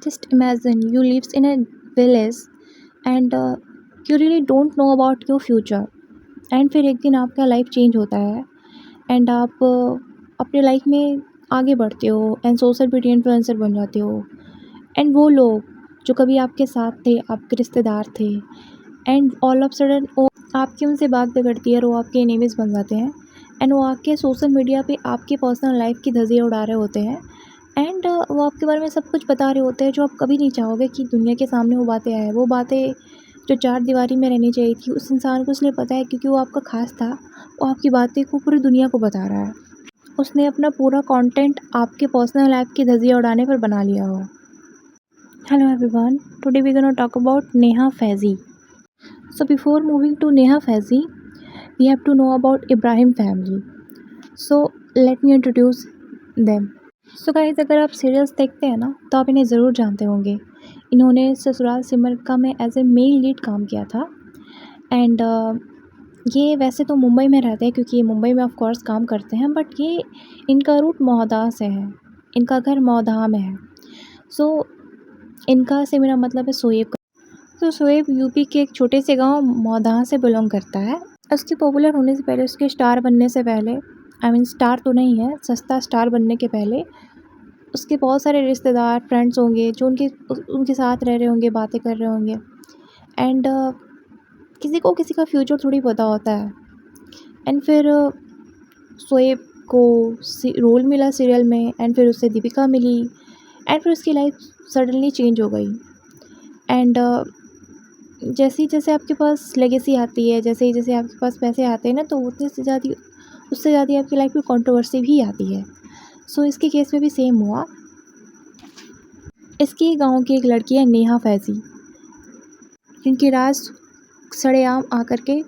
Just imagine you lives in a village and you really don't know about your future. And फिर एक दिन आपका life change होता है एंड आप अपने लाइफ में आगे बढ़ते हो एंड सोशल मीडिया इन्फ्लुएंसर बन जाते हो। एंड वो लोग जो कभी आपके साथ थे, आपके रिश्तेदार थे, एंड ऑल ऑफ सडन वो आपकी उनसे बात बिगड़ती है और वो आपके एनिमीज़ बन जाते हैं। एंड वो आके सोशल मीडिया पे आपके पर्सनल लाइफ की धज्जियाँ उड़ा रहे होते हैं एंड वो आपके बारे में सब कुछ बता रहे होते हैं जो आप कभी नहीं चाहोगे कि दुनिया के सामने वो बातें आए। वो बातें जो चार दीवारी में रहनी चाहिए थी उस इंसान को इसलिए पता है क्योंकि वो आपका खास था। वो आपकी बातें को पूरी दुनिया को बता रहा है। उसने अपना पूरा कंटेंट आपके पर्सनल लाइफ की धज्जियाँ उड़ाने पर बना लिया हो। Hello everyone, today we gonna talk about Neha Faizi. So before moving to Neha Faizi we have to know about Ibrahim family. So let me introduce them. So guys, अगर आप सीरियल्स देखते हैं ना तो आप इन्हें ज़रूर जानते होंगे। इन्होंने ससुराल सिमर का में एज ए मेल लीड काम किया था एंड ये वैसे तो मुंबई में रहते हैं क्योंकि ये मुंबई में ऑफ कोर्स काम करते हैं, बट ये इनका रूट मौदा से है। इनका घर मौदा में है। सो इनका से मेरा मतलब है सोएब का। तो सोएब यूपी के एक छोटे से गांव मौदा से बिलोंग करता है। उसके पॉपुलर होने से पहले, उसके स्टार बनने से पहले, आई मीन स्टार तो नहीं है, सस्ता स्टार बनने के पहले उसके बहुत सारे रिश्तेदार फ्रेंड्स होंगे जो उनके साथ रह रहे होंगे, बातें कर रहे होंगे। एंड किसी को किसी का फ्यूचर थोड़ी पता होता है। एंड फिर सोएब को रोल मिला सीरियल में एंड फिर उससे दीपिका मिली एंड फिर उसकी लाइफ सडनली चेंज हो गई। एंड जैसे जैसे आपके पास लेगेसी आती है, जैसे जैसे आपके पास पैसे आते हैं ना, तो उससे ज़्यादा आपकी लाइफ में कंट्रोवर्सी भी आती है। सो इसके केस में भी सेम हुआ। इसके गांव की एक लड़की है नेहा फैज़ी, जिनकी राज सरेआम आकर के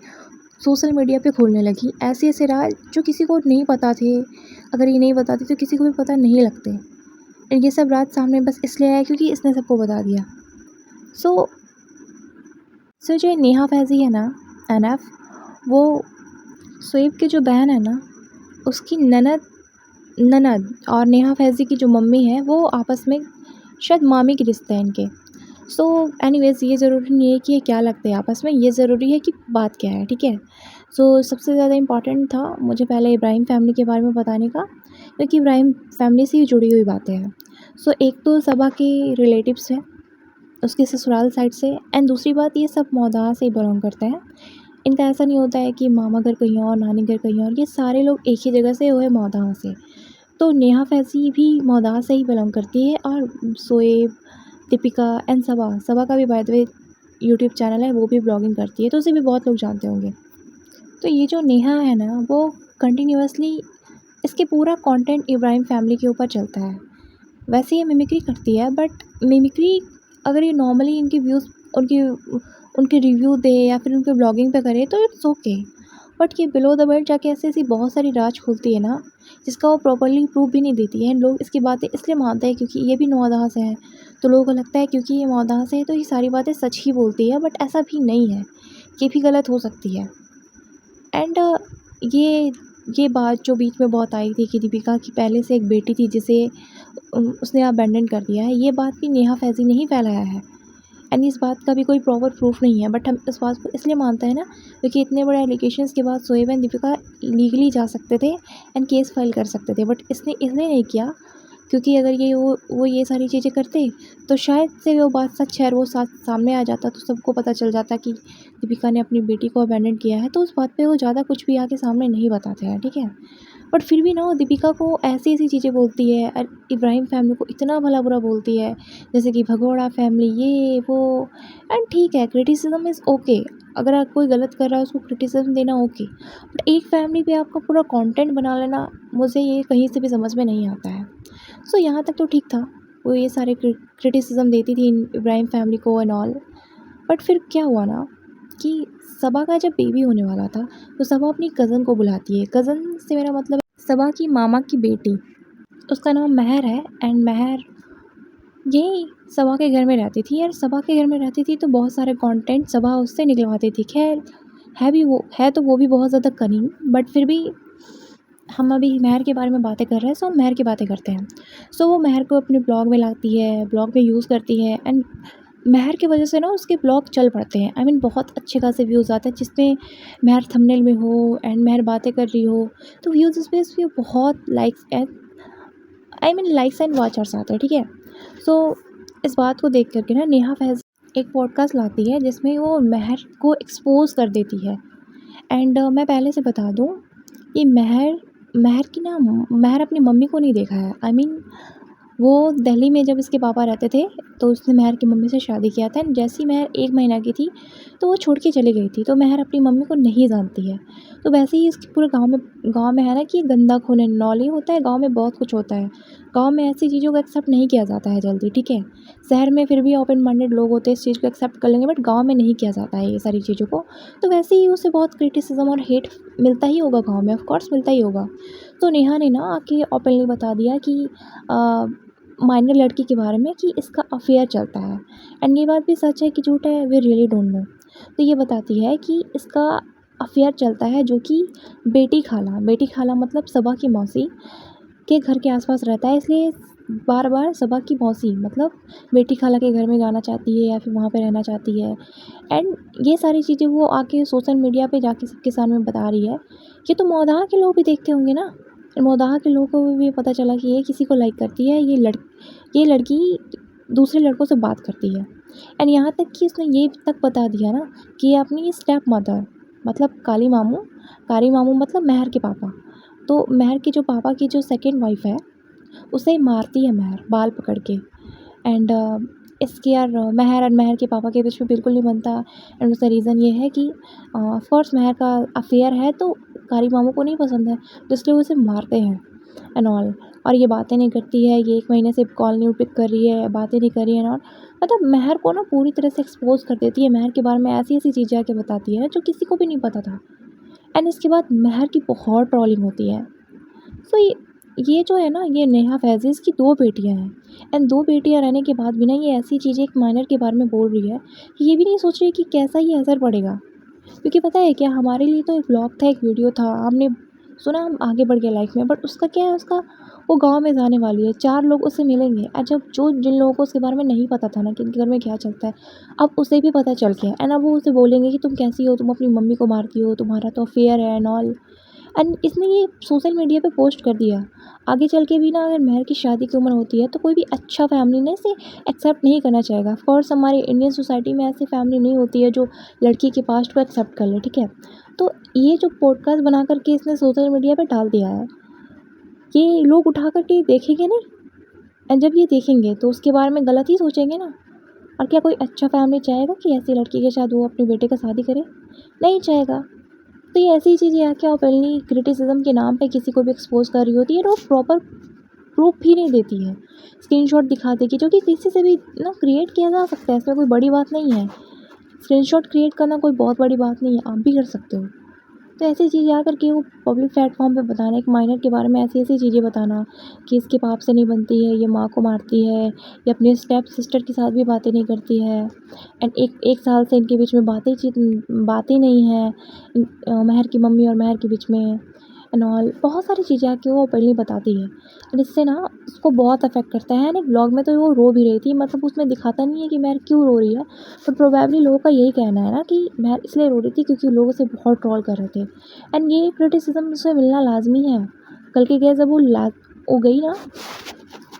सोशल मीडिया पे खोलने लगी। ऐसे ऐसे राज जो किसी को नहीं पता थे, अगर ये नहीं बताती तो किसी को भी पता नहीं लगते। और ये सब राज सामने बस इसलिए आया क्योंकि इसने सबको बता दिया। सो जो नेहा फैज़ी है ना, एनएफ, वो सोएब की जो बहन है ना, उसकी ननद और नेहा फैज़ी की जो मम्मी है वो आपस में शायद मामी के रिश्ते हैं इनके। सो एनीवेज़, ये ज़रूरी नहीं है कि ये क्या लगते हैं आपस में, ये ज़रूरी है कि बात क्या है, ठीक है। सो सबसे ज़्यादा इम्पॉर्टेंट था मुझे पहले इब्राहिम फैमिली के बारे में बताने का, क्योंकि इब्राहिम फैमिली से ही जुड़ी हुई बातें हैं। सो एक तो सबा के रिलेटिव्स हैं उसके ससुराल साइड से, एंड दूसरी बात ये सब मौदा से ही बिलोंग करते हैं। इनका ऐसा नहीं होता है कि मामा घर कहीं और, नानी घर कहीं और, ये सारे लोग एक ही जगह से हुए मौदा से। तो नेहा फैज़ी भी मौदा से ही बिलोंग करती है और सोएब, दीपिका एंड सबा का भी by the way YouTube channel है, वो भी ब्लॉगिंग करती है, तो उसे भी बहुत लोग जानते होंगे। तो ये जो नेहा है ना, वो कंटिन्यूअसली इसके पूरा कंटेंट इब्राहिम फैमिली के ऊपर चलता है। वैसे ये मिमिक्री करती है, बट मिमिक्री अगर ये नॉर्मली इनके व्यूज़ उनके रिव्यू दे या फिर उनके ब्लॉगिंग पे करे तो इट्स ओके। बट ये बिलो द बेल्ट जाके ऐसी ऐसी बहुत सारी राज खोलती है ना, जिसका वो प्रॉपर्ली प्रूफ भी नहीं देती है। लोग इसकी बातें इसलिए मानते हैं क्योंकि ये भी मौदा से है, तो लोगों को लगता है क्योंकि ये मौदा से है तो ये सारी बातें सच ही बोलती है, बट ऐसा भी नहीं है, ये भी गलत हो सकती है। एंड ये बात जो बीच में बहुत आई थी कि दीपिका की पहले से एक बेटी थी जिसे उसने अबैंडन कर दिया है, ये बात भी नेहा फैज़ी ने ही फैलाया है। एंड इस बात का भी कोई प्रॉपर प्रूफ नहीं है, बट हम इस बात को इसलिए मानते हैं ना क्योंकि इतने बड़े एलिगेशंस के बाद सोएब एंड दीपिका लीगली जा सकते थे एंड केस फाइल कर सकते थे, बट इसने इसलिए नहीं किया क्योंकि अगर ये वो ये सारी चीज़ें करते तो शायद से वो बात सच है और वो सामने आ जाता, तो सबको पता चल जाता कि दीपिका ने अपनी बेटी को अबैंडन किया है, तो उस बात पे वो ज़्यादा कुछ भी आके सामने नहीं बताते हैं, ठीक है। बट फिर भी ना वो दीपिका को ऐसी ऐसी चीज़ें बोलती है और इब्राहिम फैमिली को इतना भला बुरा बोलती है, जैसे कि भगोड़ा फैमिली, ये वो। एंड ठीक है, क्रिटिसिज्म इज़ ओके, अगर आप कोई गलत कर रहा है उसको क्रिटिसिज्म देना ओके, बट एक फैमिली पे आपका पूरा कंटेंट बना लेना, मुझे ये कहीं से भी समझ में नहीं आता है। सो यहाँ तक तो ठीक था, वो ये सारे क्रिटिसिज्म देती थी इब्राहिम फैमिली को एंड ऑल। बट फिर क्या हुआ ना कि सबा का जब बेबी होने वाला था तो सबा अपनी कज़न को बुलाती है। कज़न से मेरा मतलब है सबा की मामा की बेटी, उसका नाम महर है। एंड महर यही सबा के घर में रहती थी, और सबा के घर में रहती थी तो बहुत सारे कंटेंट सबा उससे निकलवाती थी। खैर है तो वो भी बहुत ज़्यादा कनिंग, बट फिर भी हम अभी मेहर के बारे में बातें कर रहे हैं, सो हम मेहर की बातें करते हैं। सो वो मेहर को अपने ब्लॉग में लाती है, ब्लॉग में यूज़ करती है एंड मेहर की वजह से ना उसके ब्लॉग चल पड़ते हैं। आई मीन बहुत अच्छे खासे व्यूज़ आते हैं जिसमें मेहर थंबनेल में हो एंड मेहर बातें कर रही हो, तो व्यूज़ इस पे बहुत likes and likes and watchers आते हैं, ठीक है। सो इस बात को देख कर के ना नेहा फैज़ एक पॉडकास्ट लाती है जिसमें वो मेहर को एक्सपोज़ कर देती है। एंड मैं पहले से बता दूँ, ये मेहर मेहर की ना मेहर अपनी मम्मी को नहीं देखा है। आई मीन वो दिल्ली में जब इसके पापा रहते थे, तो उसने मेहर की मम्मी से शादी किया था एंड जैसे ही मेहर 1 महीना की थी, तो वो छोड़ के चली गई थी। तो मेहर अपनी मम्मी को नहीं जानती है। तो वैसे ही इसके पूरे गाँव में है ना कि गंदा खून है, नॉली होता है, गाँव में बहुत कुछ होता है। गाँव में ऐसी चीज़ों को एक्सेप्ट नहीं किया जाता है जल्दी, ठीक है। शहर में फिर भी ओपन माइंडेड लोग होते हैं, इस चीज़ को एक्सेप्ट कर लेंगे, बट गाँव में नहीं किया जाता है ये सारी चीज़ों को। तो वैसे ही उसे बहुत क्रिटिसिज़्म और हेट मिलता ही होगा गाँव में, ऑफ कोर्स मिलता ही होगा। तो नेहा ने ना आके ओपनली बता दिया कि माइनर लड़की के बारे में कि इसका अफेयर चलता है। एंड ये बात भी सच है कि झूठ है, वी रियली डोंट नो। तो ये बताती है कि इसका अफेयर चलता है, जो कि बेटी खाला मतलब सबा की मौसी के घर के आसपास रहता है, इसलिए बार बार सबा की मौसी मतलब बेटी खाला के घर में जाना चाहती है या फिर वहाँ पे रहना चाहती है। एंड ये सारी चीज़ें वो आके सोशल मीडिया पे जाके सबके सामने बता रही है। ये तो मौदाह के लोग भी देखते होंगे ना, मौदाह के लोगों को भी पता चला कि ये किसी को लाइक करती है, ये लड़की दूसरे लड़कों से बात करती है। एंड यहाँ तक कि उसने ये तक बता दिया ना कि ये अपनी स्टेप मदर मतलब काली मामू मतलब मेहर के पापा, तो मेहर के जो पापा की जो सेकंड वाइफ है, उसे मारती है मेहर बाल पकड़ के। एंड इसके यार मेहर और मेहर के पापा के बीच में बिल्कुल नहीं बनता। एंड उसका रीज़न ये है कि ऑफ कोर्स मेहर का अफेयर है, तो कारी मामू को नहीं पसंद है, तो इसलिए वो उसे मारते हैं एंड ऑल। और ये बातें नहीं करती है, ये 1 महीने से कॉल नहीं पिक कर रही है, बातें नहीं कर रही है एंड ऑल। मतलब मेहर को ना पूरी तरह से एक्सपोज़ कर देती है, मेहर के बारे में ऐसी-ऐसी चीज़ें आके बताती है जो किसी को भी नहीं पता था। एंड इसके बाद मेहर की बहुत ट्रोलिंग होती है। सो ये जो है ना, ये नेहा फैज़ी की 2 बेटियाँ हैं एंड 2 बेटियाँ रहने के बाद भी ना ये ऐसी चीज़ें एक माइनर के बारे में बोल रही है कि ये भी नहीं सोच रही कि कैसा ये असर पड़ेगा। क्योंकि पता है क्या, हमारे लिए तो एक व्लॉग था, एक वीडियो था, हमने सुना, हम आगे बढ़ गए लाइफ में, बट उसका क्या है, उसका वो गाँव में जाने वाली है, 4 लोग उससे मिलेंगे। जब जो जिन लोगों को उसके बारे में नहीं पता था ना कि इनके घर में क्या चलता है, अब उसे भी पता चल गया एंड अब वो उसे बोलेंगे कि तुम कैसी हो, तुम अपनी मम्मी को मारती हो, तुम्हारा तो अफेयर है एंड ऑल। एंड इसने ये सोशल मीडिया पे पोस्ट कर दिया। आगे चल के भी ना अगर मेहर की शादी की उम्र होती है, तो कोई भी अच्छा फैमिली ना इसे एक्सेप्ट नहीं करना चाहेगा। ऑफ कोर्स हमारी इंडियन सोसाइटी में ऐसी फैमिली नहीं होती है जो लड़की के पास्ट को एक्सेप्ट कर ले, ठीक है। तो ये जो पॉडकास्ट बना कर के इसने सोशल मीडिया पे डाल दिया है, ये लोग उठा कर के देखेंगे नहीं, एंड जब ये देखेंगे तो उसके बारे में गलत ही सोचेंगे ना। और क्या कोई अच्छा फैमिली चाहेगा कि ऐसी लड़की के साथ वो अपने बेटे का शादी करे? नहीं चाहेगा। तो ये ऐसी चीज़ें आके ओपनली क्रिटिसिज्म के नाम पे किसी को भी एक्सपोज़ कर रही होती है, और वो प्रॉपर प्रूफ भी नहीं देती है। स्क्रीनशॉट दिखा देगी, जो कि किसी से भी ना क्रिएट किया जा सकता है, इसमें कोई बड़ी बात नहीं है। स्क्रीनशॉट क्रिएट करना कोई बहुत बड़ी बात नहीं है, आप भी कर सकते हो। तो ऐसी चीज़ें आकर के वो पब्लिक प्लेटफॉर्म पे बताना, एक माइनर के बारे में ऐसी-ऐसी चीज़ें बताना कि इसके पाप से नहीं बनती है, ये माँ को मारती है, ये अपने स्टेप सिस्टर के साथ भी बातें नहीं करती है एंड एक साल से इनके बीच में बातें नहीं है, मेहर की मम्मी और मेहर के बीच में एंड ऑल। बहुत सारी चीज़ें आके वो ओपनली बताती है एंड इससे ना उसको बहुत अफेक्ट करता है। एंड एक ब्लॉग में तो वो रो भी रही थी, मतलब उसमें दिखाता नहीं है कि मेहर क्यों रो रही है, बट प्रोबेबली लोगों का यही कहना है ना कि मेहर इसलिए रो रही थी क्योंकि लोग उसे बहुत ट्रोल कर रहे थे। एंड ये क्रिटिसिज्म उसे मिलना लाजमी है। कल के क्या, जब वो गई ना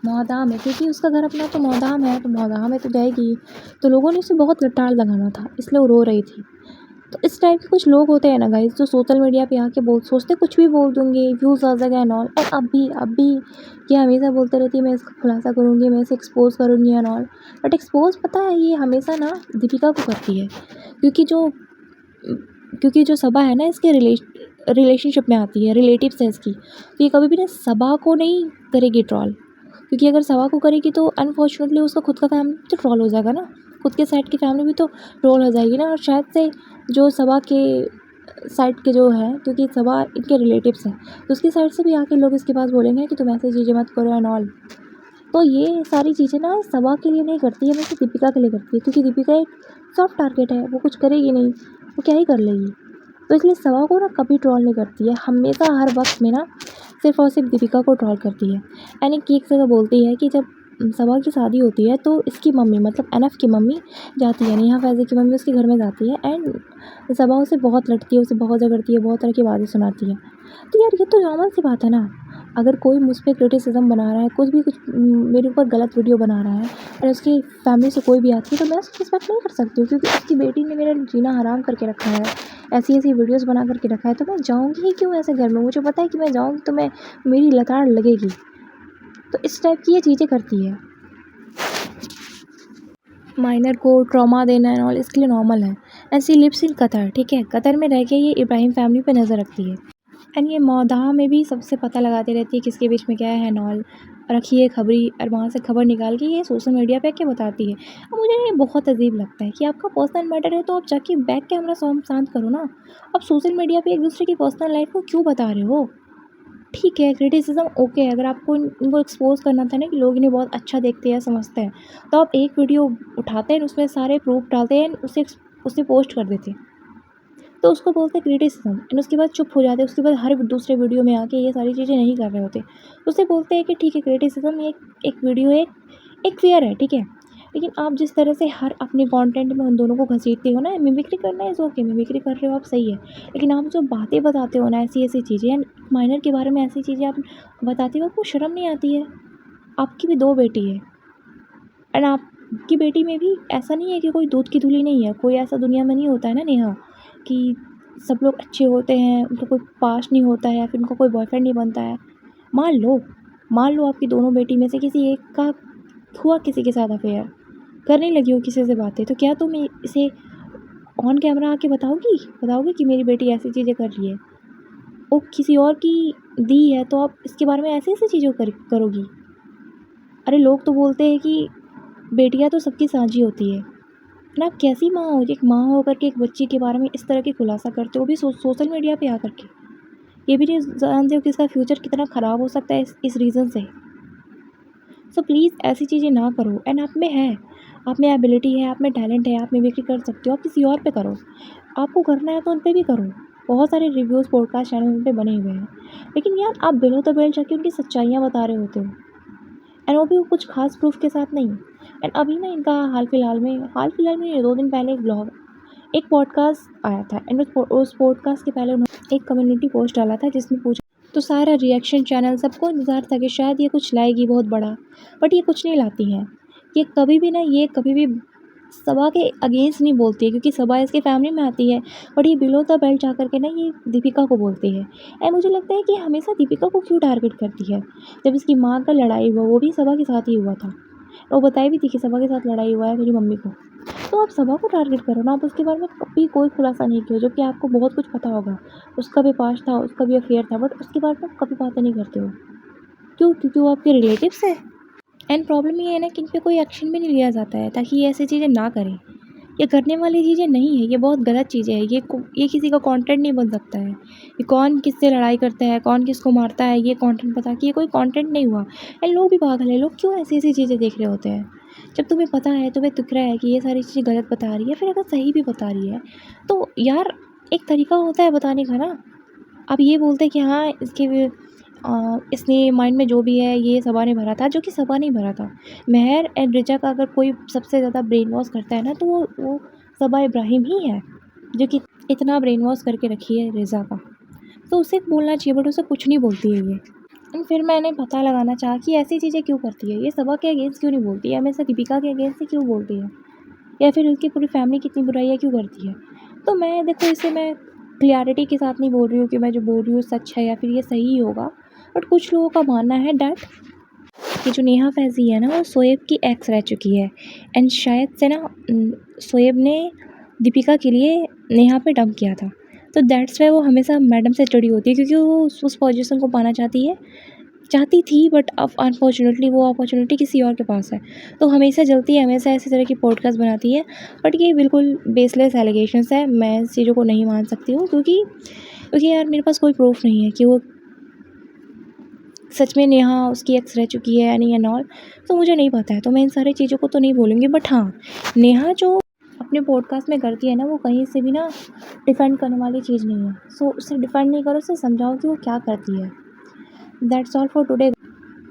मौदाह में, क्योंकि उसका घर अपना तो मौदाह में है, तो मौदाह में तो जाएगी, तो लोगों ने उसे बहुत लताड़ लगाना था, इसलिए वो रो रही थी। तो इस टाइप के कुछ लोग होते हैं ना गाइस, जो सोशल मीडिया पे आके सोचते कुछ भी बोल दूँगी, व्यूज़ आ जाएगा एंड ऑल। एंड अब भी ये हमेशा बोलते रहती है मैं इसका खुलासा करूँगी, मैं इसे एक्सपोज़ करूँगी एंड ऑल। बट एक्सपोज़ पता है ये हमेशा ना दीपिका को करती है, क्योंकि जो सबा है ना इसके रिलेशनशिप में आती है, रिलेटिव्स है इसकी, तो ये कभी भी ना सबा को नहीं करेगी ट्रोल। क्योंकि अगर सबा को करेगी तो अनफॉर्चुनेटली उसका खुद का फैमिली तो ट्रोल हो जाएगा ना, खुद के साइड की फैमिली भी तो ट्रोल हो जाएगी ना। और शायद से जो सबा के साइड के जो है, क्योंकि सबा इनके रिलेटिव्स हैं, तो उसकी साइड से भी आके लोग इसके पास बोलेंगे कि तुम ऐसी चीज़ें मत करो एंड ऑल। तो ये सारी चीज़ें ना सबा के लिए नहीं करती है, बल्कि दीपिका के लिए करती है, क्योंकि दीपिका एक सॉफ्ट टारगेट है, वो कुछ करेगी नहीं, वो क्या ही कर लेगी। तो इसलिए सबा को ना कभी ट्रोल नहीं करती है, हमेशा हर वक्त में ना सिर्फ़ और सिर्फ दीपिका को ट्रोल करती है। एंड एक जगह बोलती है कि जब सबा की शादी होती है तो इसकी मम्मी मतलब अनफ की मम्मी जाती है, नेहा फैज़ी की मम्मी उसके घर में जाती है एंड सबा उसे बहुत लड़ती है, उसे बहुत झगड़ती है, बहुत तरह की बातें सुनाती है। तो यार ये तो नॉर्मल सी बात है ना। अगर कोई मुझ पे क्रिटिसिज्म बना रहा है, कुछ मेरे ऊपर गलत वीडियो बना रहा है और उसकी फैमिली से कोई भी आती है तो मैं उसकी रिस्पेक्ट नहीं कर सकती हूँ, क्योंकि उसकी बेटी ने मेरा जीना हराम करके रखा है, ऐसी वीडियोज़ बना करके रखा है, तो मैं जाऊँगी ही क्यों ऐसे घर में? मुझे पता है कि मैं जाऊँगी तो मेरी लताड़ लगेगी। तो इस टाइप की ये चीज़ें करती है। माइनर को ट्रॉमा देना एंड ऑल इसके लिए नॉर्मल है। ऐसी लिव्स इन कतर, ठीक है? कतर में रह के ये इब्राहिम फैमिली पे नज़र रखती है एंड ये मौदाह में भी सबसे पता लगाती रहती है किसके बीच में क्या है एंड ऑल, रखी है खबरी और वहाँ से खबर निकाल के ये सोशल मीडिया पे आके बताती है। अब मुझे ये बहुत अजीब लगता है कि आपका पर्सनल मैटर है तो आप जाके बैक कैमरा शांत करो ना। अब सोशल मीडिया पे एक दूसरे की पर्सनल लाइफ को क्यों बता रहे हो? ठीक है, क्रिटिसिज्म ओके है, अगर आपको इनको एक्सपोज़ करना था ना कि लोग इन्हें बहुत अच्छा देखते हैं, समझते हैं, तो आप एक वीडियो उठाते हैं, उसमें सारे प्रूफ डालते हैं, उसे पोस्ट कर देते हैं। तो उसको बोलते हैं क्रिटिसिज्म एंड उसके बाद चुप हो जाते हैं, उसके बाद हर दूसरे वीडियो में आके ये सारी चीज़ें नहीं कर रहे होते। उसे बोलते हैं कि ठीक है क्रिटिसिज्म एक वीडियो एक फेयर है, ठीक है। लेकिन आप जिस तरह से हर अपने कंटेंट में उन दोनों को घसीटते हो ना, मिमिक्री करना इज़ ओके, मिमिक्री कर रहे हो आप सही है। लेकिन आप जो बातें बताते हो ना ऐसी-ऐसी चीज़ें एंड माइनर के बारे में ऐसी चीज़ें आप बताते हो, आपको शर्म नहीं आती है? आपकी भी 2 बेटी है एंड आपकी बेटी में भी ऐसा नहीं है कि कोई दूध की धुली नहीं है, कोई ऐसा दुनिया में नहीं होता है ना नेहा, कि सब लोग अच्छे होते हैं, उनका कोई पास्ट नहीं होता है या फिर उनका कोई बॉयफ्रेंड नहीं बनता है। मान लो आपकी दोनों बेटी में से किसी एक का हुआ किसी के साथ अफेयर, करने लगी हो किसी से बातें, तो क्या तुम इसे ऑन कैमरा आके बताओगे कि मेरी बेटी ऐसी चीज़ें कर रही है? वो किसी और की दी है तो आप इसके बारे में ऐसी-ऐसी चीज़ें करोगी? अरे लोग तो बोलते हैं कि बेटियाँ तो सबकी साझी होती है। ना आप कैसी माँ हो? एक माँ होकर के एक बच्ची के बारे में इस तरह की खुलासा करते हो, वो भी सोशल मीडिया पे आकर के। ये भी नहीं जानते हो कि इसका फ्यूचर कितना ख़राब हो सकता है इस रीज़न से। सो प्लीज़ ऐसी चीज़ें ना करो एंड आप में है, आप में एबिलिटी है, आप में टैलेंट है, आप मिमिक्री कर सकते हो, आप किसी और पे करो। आपको करना है तो उन पे भी करो। बहुत सारे रिव्यूज़ पॉडकास्ट चैनल उन पे बने हुए हैं। लेकिन यार आप बिलो द बेल जाके उनकी सच्चाइयाँ बता रहे होते हो एंड वो भी कुछ ख़ास प्रूफ़ के साथ नहीं। एंड अभी ना इनका हाल-फिलहाल में ये 2 दिन पहले एक पॉडकास्ट आया था एंड उस पॉडकास्ट के पहले उन्होंने एक कम्युनिटी पोस्ट डाला था जिसमें पूछा, तो सारा रिएक्शन चैनल सबको इंतज़ार था कि शायद ये कुछ लाएगी बहुत बड़ा, बट ये कुछ नहीं लाती हैं। ये कभी भी सबा के अगेंस्ट नहीं बोलती है, क्योंकि सबा इसके फैमिली में आती है, बट ये बिलो द बेल्ट जा कर के ना ये दीपिका को बोलती है एंड मुझे लगता है कि हमेशा दीपिका को क्यों टारगेट करती है। जब इसकी माँ का लड़ाई हुआ वो भी सबा के साथ ही हुआ था, वो बताई भी थी कि सबा के साथ लड़ाई हुआ है मेरी मम्मी को। तो आप सबा को टारगेट करो ना, आप उसके बारे में कभी कोई खुलासा नहीं किया, जो कि आपको बहुत कुछ पता होगा। उसका भी पास्ट था, उसका भी अफेयर था, बट उसके बारे में आप कभी बातें नहीं करते हो। क्यों? क्योंकि वो आपके रिलेटिव्स है। एंड प्रॉब्लम ये है ना कि इन पे कोई एक्शन भी नहीं लिया जाता है ताकि ये ऐसी चीज़ें ना करें। ये करने वाली चीज़ें नहीं है, ये बहुत गलत चीज़ें हैं। ये किसी का कंटेंट नहीं बन सकता है। ये कौन किससे लड़ाई करता है, कौन किसको मारता है, ये कंटेंट बता के ये कोई कंटेंट नहीं हुआ। एंड लोग भी पागल हैं, लोग क्यों ऐसी-ऐसी चीज़ें देख रहे होते हैं? जब तुम्हें पता है, तुम्हें दिख रहा है कि ये सारी चीज़ें गलत बता रही है, फिर अगर सही भी बता रही है, तो यार एक तरीका होता है बताने का ना। आप ये बोलते हैं कि हाँ, इसने माइंड में जो भी है ये सबा ने भरा था, जो कि सबा नहीं भरा था। मेहर एंड रिचा का अगर कोई सबसे ज़्यादा ब्रेन वॉश करता है ना तो वो सबा इब्राहिम ही है, जो कि इतना ब्रेन वॉश करके रखी है रिज़ा का। तो उसे बोलना चाहिए, बट उसे कुछ नहीं बोलती है ये। एंड फिर मैंने पता लगाना चाहा कि ऐसी चीज़ें क्यों करती है, ये सबा के अगेंस्ट क्यों नहीं बोलती है, हमेशा दीपिका के अगेंस्ट ही क्यों बोलती है, या फिर उसकी पूरी फैमिली कितनी बुराइयाँ क्यों करती है। तो मैं देखो इसे मैं क्लियरिटी के साथ नहीं बोल रही हूँ कि मैं जो बोल रही हूँ सच है या फिर ये सही होगा, बट कुछ लोगों का मानना है डैट कि जो नेहा फैज़ी है ना वो शोएब की एक्स रह चुकी है एंड शायद से ना शोएब ने दीपिका के लिए नेहा पे डंप किया था, तो दैट्स वाई वो हमेशा मैडम से चिड़ी होती है, क्योंकि वो उस पोजीशन को पाना चाहती थी, बट अब अनफॉर्चुनेटली वो अपॉर्चुनिटी किसी और के पास है, तो हमेशा जलती है, हमेशा ऐसी तरह की पॉडकास्ट बनाती है। बट ये बिल्कुल बेसलेस एलिगेशंस है, मैं इस चीज़ों को नहीं मान सकती हूँ, क्योंकि यार मेरे पास कोई प्रूफ नहीं है कि वो सच में नेहा उसकी एक्स रह चुकी है या नहीं एंड ऑल, तो मुझे नहीं पता है, तो मैं इन सारी चीज़ों को तो नहीं बोलूँगी। बट हाँ, नेहा जो अपने पॉडकास्ट में करती है ना वो कहीं से भी ना डिफेंड करने वाली चीज़ नहीं है। सो उसे डिफेंड नहीं करो, उसे समझाओ कि वो क्या करती है। That's all for today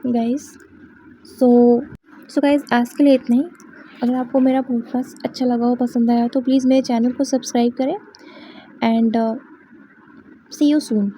guys. So guys, आज के लिए इतना ही। अगर आपको मेरा पॉडकास्ट अच्छा लगा हो, पसंद आया, तो प्लीज़ मेरे चैनल को सब्सक्राइब करें एंड सी यू सून।